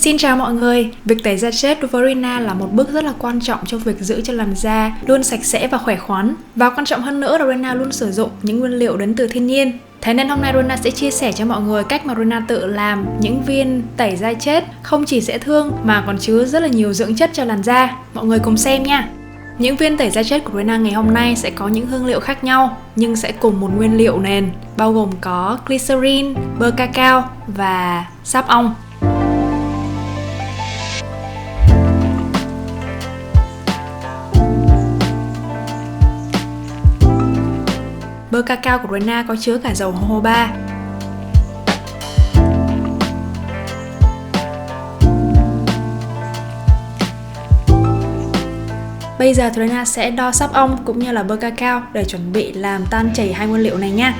Xin chào mọi người, việc tẩy da chết đối với Rina là một bước rất là quan trọng trong việc giữ cho làn da luôn sạch sẽ và khỏe khoắn. Và quan trọng hơn nữa là Rina luôn sử dụng những nguyên liệu đến từ thiên nhiên. Thế nên hôm nay Rina sẽ chia sẻ cho mọi người cách mà Rina tự làm những viên tẩy da chết không chỉ dễ thương mà còn chứa rất là nhiều dưỡng chất cho làn da. Mọi người cùng xem nha! Những viên tẩy da chết của Rina ngày hôm nay sẽ có những hương liệu khác nhau nhưng sẽ cùng một nguyên liệu nền, bao gồm có glycerin, bơ cacao và sáp ong. Bơ cacao của Rina có chứa cả dầu jojoba. Bây giờ thì Rina sẽ đo sáp ong cũng như là bơ cacao để chuẩn bị làm tan chảy hai nguyên liệu này nha.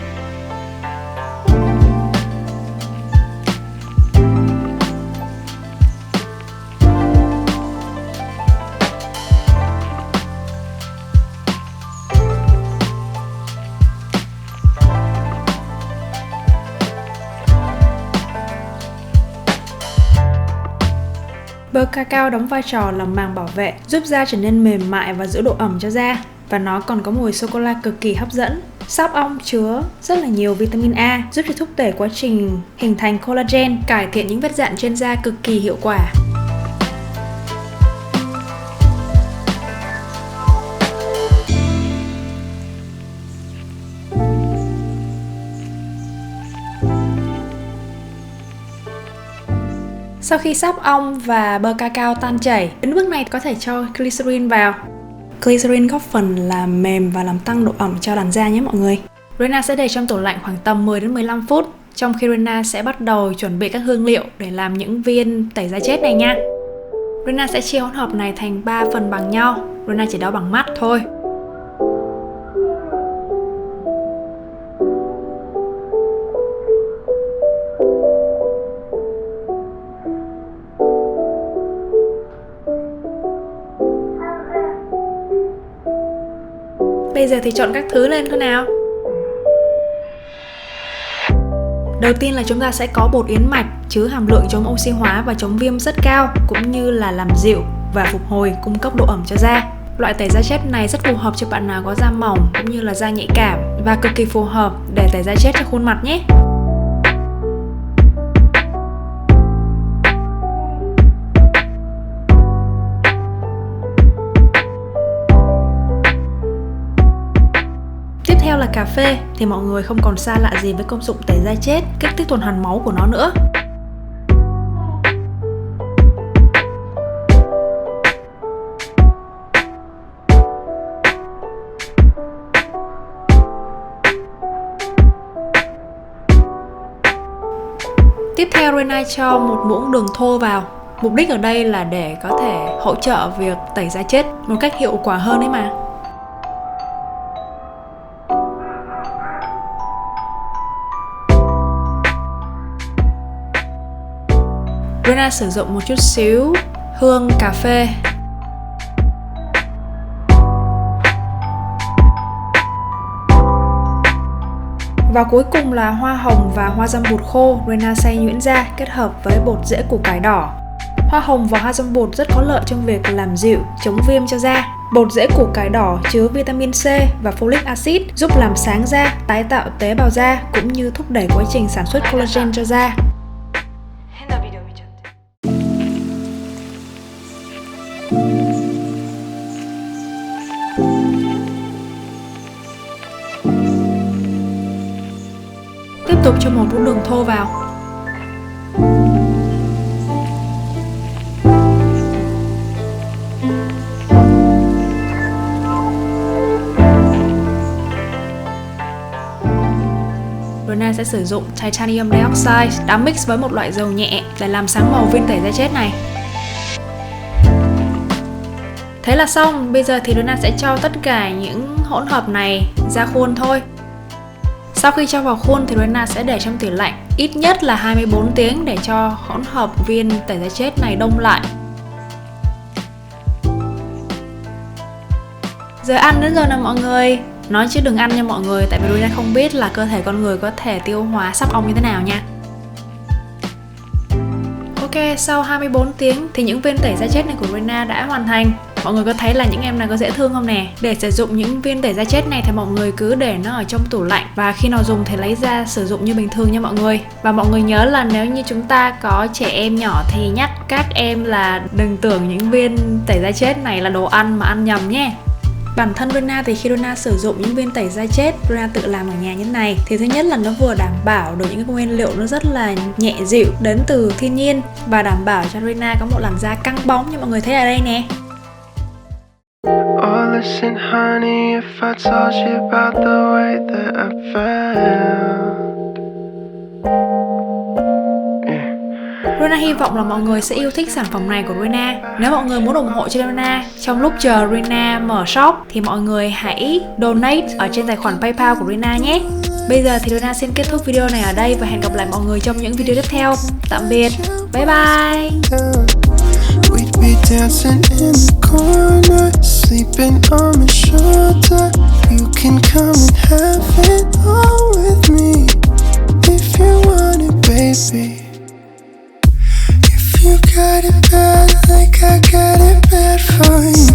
Bơ cacao đóng vai trò làm màng bảo vệ, giúp da trở nên mềm mại và giữ độ ẩm cho da. Và nó còn có mùi sô-cô-la cực kỳ hấp dẫn. Sáp ong chứa rất là nhiều vitamin A, giúp cho thúc đẩy quá trình hình thành collagen, cải thiện những vết dạn trên da cực kỳ hiệu quả. Sau khi sáp ong và bơ cacao tan chảy, đến bước này có thể cho glycerin vào. Glycerin góp phần làm mềm và làm tăng độ ẩm cho làn da nhé mọi người. Rina sẽ để trong tủ lạnh khoảng tầm 10 đến 15 phút, trong khi Rina sẽ bắt đầu chuẩn bị các hương liệu để làm những viên tẩy da chết này nha. Rina sẽ chia hỗn hợp này thành 3 phần bằng nhau. Rina chỉ đo bằng mắt thôi. Bây giờ thì trộn các thứ lên thôi nào. Đầu tiên là chúng ta sẽ có bột yến mạch chứa hàm lượng chống oxy hóa và chống viêm rất cao, cũng như là làm dịu và phục hồi, cung cấp độ ẩm cho da. Loại tẩy da chết này rất phù hợp cho bạn nào có da mỏng cũng như là da nhạy cảm và cực kỳ phù hợp để tẩy da chết cho khuôn mặt nhé. Tiếp theo là cà phê, thì mọi người không còn xa lạ gì với công dụng tẩy da chết, kích thích tuần hoàn máu của nó nữa. Tiếp theo Rina cho một muỗng đường thô vào. Mục đích ở đây là để có thể hỗ trợ việc tẩy da chết một cách hiệu quả hơn đấy mà. Rina sử dụng một chút xíu hương cà phê. Và cuối cùng là hoa hồng và hoa dâm bụt khô. Rina xay nhuyễn ra kết hợp với bột rễ củ cải đỏ. Hoa hồng và hoa dâm bụt rất có lợi trong việc làm dịu, chống viêm cho da. Bột rễ củ cải đỏ chứa vitamin C và folic acid, giúp làm sáng da, tái tạo tế bào da cũng như thúc đẩy quá trình sản xuất collagen cho da. Tiếp tục cho một muỗng đường thô vào. Rina sẽ sử dụng titanium dioxide đã mix với một loại dầu nhẹ để làm sáng màu viên tẩy da chết này. Thế là xong, bây giờ thì Rina sẽ cho tất cả những hỗn hợp này ra khuôn thôi. Sau khi cho vào khuôn thì Rina sẽ để trong tủ lạnh ít nhất là 24 tiếng để cho hỗn hợp viên tẩy da chết này đông lại. Giờ ăn đến rồi nè mọi người. Nói chứ đừng ăn nha mọi người, tại vì Rina không biết là cơ thể con người có thể tiêu hóa sáp ong như thế nào nha. Ok, Ok, sau 24 tiếng thì những viên tẩy da chết này của Rena đã hoàn thành. Mọi người có thấy là những em này có dễ thương không nè? Để sử dụng những viên tẩy da chết này thì mọi người cứ để nó ở trong tủ lạnh và khi nào dùng thì lấy ra sử dụng như bình thường nha mọi người. Và mọi người nhớ là nếu như chúng ta có trẻ em nhỏ thì nhắc các em là đừng tưởng những viên tẩy da chết này là đồ ăn mà ăn nhầm nhé. Bản thân Rena thì khi Rena sử dụng những viên tẩy da chết Rena tự làm ở nhà như thế này thì thứ nhất là nó vừa đảm bảo được những nguyên liệu nó rất là nhẹ dịu đến từ thiên nhiên và đảm bảo cho Rena có một làn da căng bóng như mọi người thấy ở đây nè. Oh, listen, honey, if I told you about the way that I felt. Rena hy vọng là mọi người sẽ yêu thích sản phẩm này của Rena. Nếu mọi người muốn ủng hộ cho Rena trong lúc chờ Rena mở shop thì mọi người hãy donate ở trên tài khoản PayPal của Rena nhé. Bây giờ thì Rena xin kết thúc video này ở đây và hẹn gặp lại mọi người trong những video tiếp theo. Tạm biệt. Bye bye. We'd be dancing in the corner, sleeping on my shoulder. You can come and have it all with me if you want it, baby. If you got it bad like I got it bad for you.